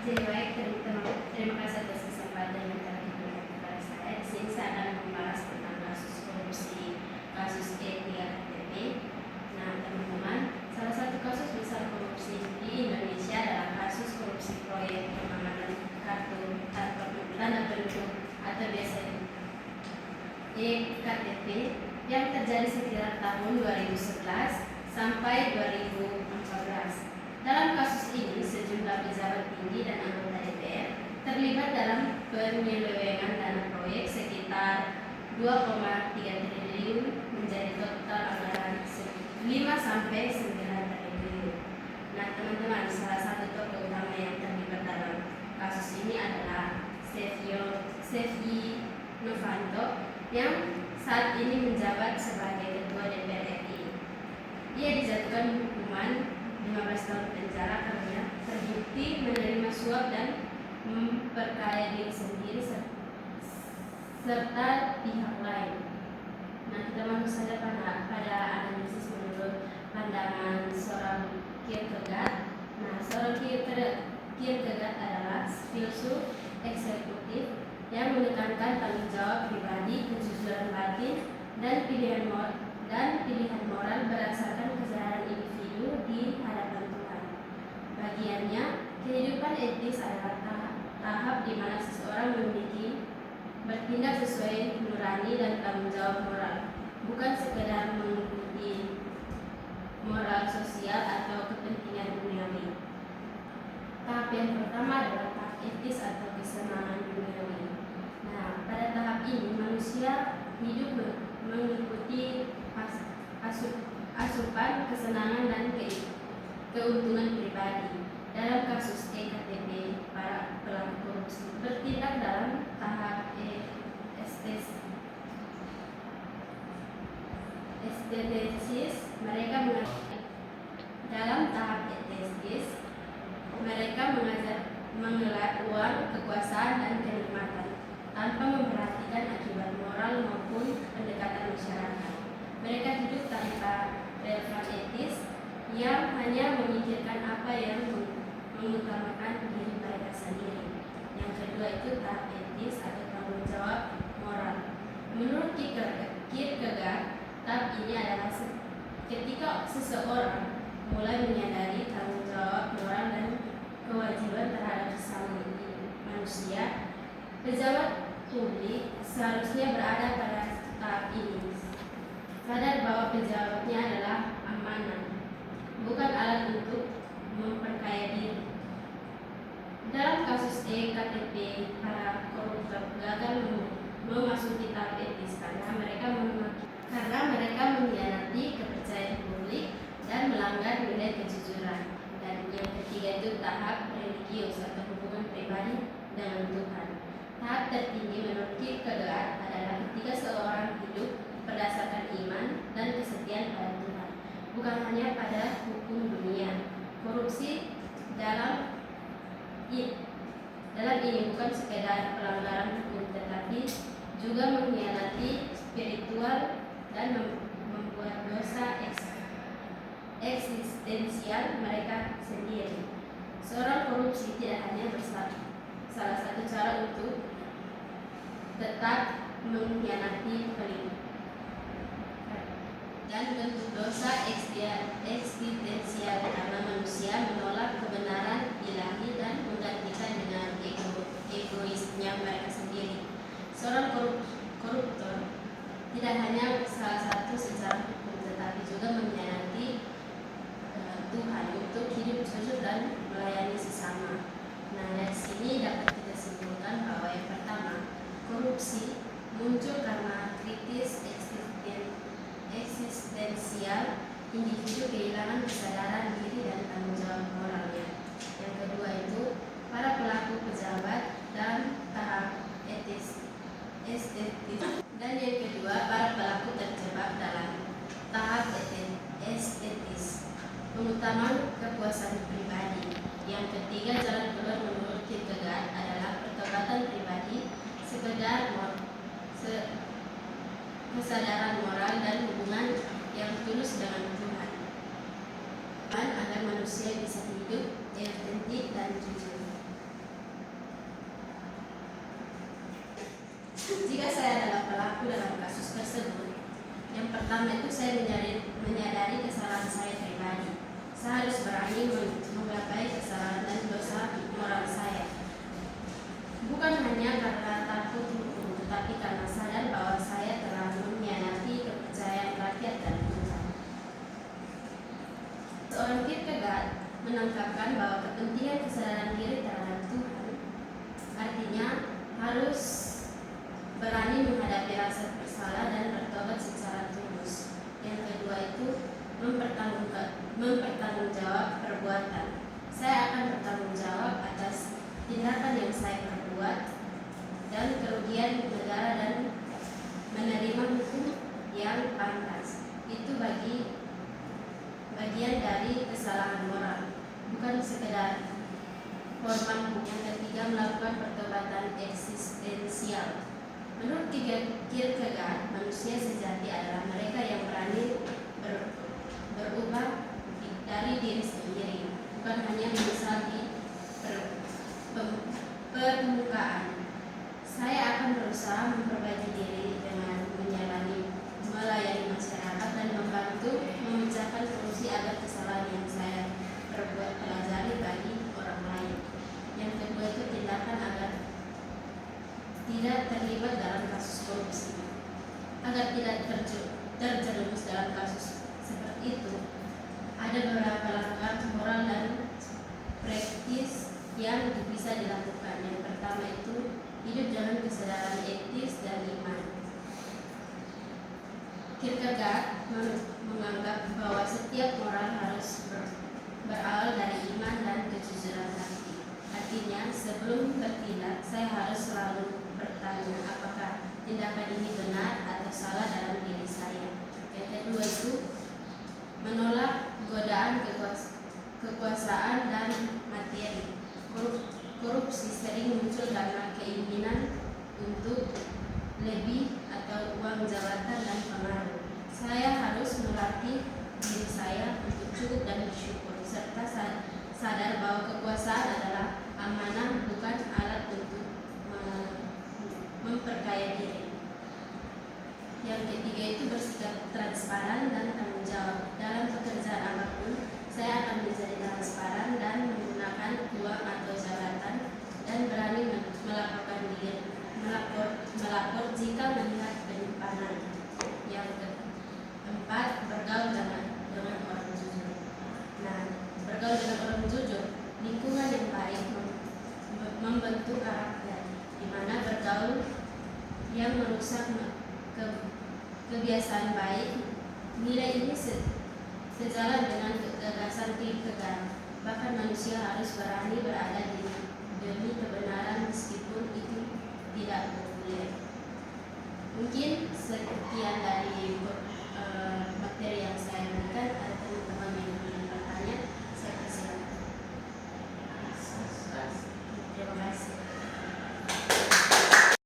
Jadi baik, terima kasih atas kesempatan yang telah diberikan kepada saya. Di sini saya akan membahas tentang kasus korupsi, kasus E3KTP. Nah, teman-teman, salah satu kasus besar korupsi di Indonesia adalah kasus korupsi proyek pengamanan kartu tanda penduduk atau biasa E-KTP yang terjadi sekitar tahun 2011 sampai 2014. Dalam kasus ini, sejumlah pejabat tinggi dan anggota DPR terlibat dalam penyelewengan dana proyek sekitar 2,3 triliun menjadi total anggaran 5 sampai 9 triliun. Nah, teman-teman, salah satu tokoh utama yang terlibat dalam kasus ini adalah Setia Novanto yang saat ini menjabat sebagai Ketua DPR RI. Ia dijatuhkan hukuman 15 tahun penjara karena terbukti menerima suap dan memperkaya diri sendiri serta pihak lain. Nah, kita masuk saja pada analisis menurut pandangan seorang Kierkegaard. Nah, seorang Kierkegaard adalah filsuf eksekutif yang menekankan tanggung jawab pribadi, kejujuran batin, dan pilihan moral berdasarkan kesadaran individu di hadapan Tuhan. Bagiannya, kehidupan etis adalah tahap di mana seseorang bertindak sesuai nurani dan tanggung jawab moral, bukan sekedar mengikuti moral sosial atau kepentingan duniawi. Tahap yang pertama adalah tahap etis atau kesenangan duniawi. Nah, pada tahap ini manusia hidup mengikuti asupan kesenangan dan keuntungan pribadi. Dalam kasus E-KTP, para pelaku korupsi bertindak dalam tahap estetis. Dalam tahap estetis, mereka mengelar uang, kekuasaan, dan kenikmatan tanpa memperhatikan akibat moral maupun pendekatan masyarakat. Mereka hidup tanpa relevan etis yang hanya memikirkan apa yang mengutamakan diri mereka sendiri. Yang kedua itu tahap etis atau tanggung jawab moral. Menurut Kierkegaard, tahap ini adalah ketika seseorang mulai menyadari tanggung jawab moral dan kewajiban terhadap sesama manusia. Pejabat publik seharusnya berada pada tahap ini, sadar bahwa pejabatnya adalah amanah, bukan alat untuk memperkaya diri. Dalam kasus E-KTP, para koruptor gagal memasuki tahap etis karena mereka mengkhianati kepercayaan publik dan melanggar nilai kejujuran. Dan yang ketiga itu tahap religius atau hubungan pribadi dengan Tuhan. Tahap tertinggi menurut Kierkegaard adalah ketika seorang hidup berdasarkan iman dan kesetiaan pada Tuhan, bukan hanya pada hukum dunia. Korupsi dalam ini bukan sekedar pelanggaran hukum, tetapi juga mengkhianati spiritual dan membuat dosa eksistensial mereka sendiri. Seorang korupsi tidak hanya salah satu cara untuk tetap mengkhianati dan bentuk dosa eksistensial karena manusia menolak kebenaran ilahi dan menggantikan dengan egoisnya mereka sendiri. Seorang koruptor tidak hanya salah satu secara hukum, tetapi juga mengkhianati Tuhan untuk hidup jujur dan melayani sesama. Nah, dari sini dapat kita simpulkan bahwa yang pertama, korupsi muncul karena kritis eksistensial, individu kehilangan kesadaran diri dan tanggung jawab moralnya. Yang kedua itu para pelaku pejabat dan tahap estetis. Dan yang kedua para pelaku terjebak dalam tahap estetis, pengutamaan kepuasan pribadi. Yang ketiga, jalan keluar menurut Kierkegaard adalah pertobatan pribadi, kesadaran moral dan hubungan yang tulus dengan Tuhan, agar manusia bisa hidup yang otentik dan jujur. Jika saya adalah pelaku dalam kasus tersebut, yang pertama itu saya menyadari kesalahan saya pribadi. Saya harus berani menggapai kesalahan dan dosa moral saya. Bukan hanya karena takut hukum, tetapi karena sadar bahwa saya telah mengkhianati kepercayaan rakyat dan Tuhan. Seorang Kierkegaard menangkapkan bahwa kepentingan kesadaran diri terhadap Tuhan artinya harus berani menghadapi rasa bersalah dan bertobat secara tulus. Yang kedua itu mempertanggungjawab perbuatan. Saya akan bertanggung jawab atas tindakan yang saya perbuat dan kerugian negara dan menerima hukum yang pantas. Itu bagian dari kesalahan moral, bukan sekedar korban hukum. Yang ketiga, melakukan pertobatan eksistensial. Menurut Kierkegaard, manusia sejati adalah mereka yang berani berubah dari diri sendiri, bukan hanya menyesal di permukaan. Saya akan berusaha memperbaiki diri dengan melayani masyarakat dan membantu memecahkan solusi agar kesalahan yang saya perbuat pelajari bagi orang lain. Yang kedua itu tindakan agar tidak terlibat dalam kasus korupsi. Agar tidak terjerumus dalam kasus seperti itu, ada beberapa langkah moral dan praktis yang bisa dilakukan. Yang pertama itu hidup dengan kesadaran etis dan iman. Kierkegaard menganggap bahwa setiap moral harus berawal dari iman dan kejujuran hati. Artinya, sebelum bertindak, saya harus selalu bertanya apakah tindakan ini benar atau salah dalam diri saya. Yang kedua itu menolak godaan kekuasaan dan materi. Korupsi sering muncul karena keinginan untuk lebih atau uang jabatan dan pengaruh. Saya harus melatih diri saya untuk cukup dan bersyukur, serta sadar bahwa kekuasaan adalah amanah, bukan alat untuk memperkaya diri. Yang ketiga itu bersikap transparan dan tanggung jawab. Dalam pekerjaan apapun, saya akan menjadi transparan dan menggunakan uang atau jabatan dan berani melapor jika melihat penyimpangan. Yang keempat, bergaul dengan orang jujur. Nah, bergaul dengan orang jujur, lingkungan yang baik membentuk karakter, di mana bergaul yang merusak kebiasaan baik. Nilai ini sejalan dengan gagasan Kierkegaard. Bahkan manusia harus berani berada demi kebenaran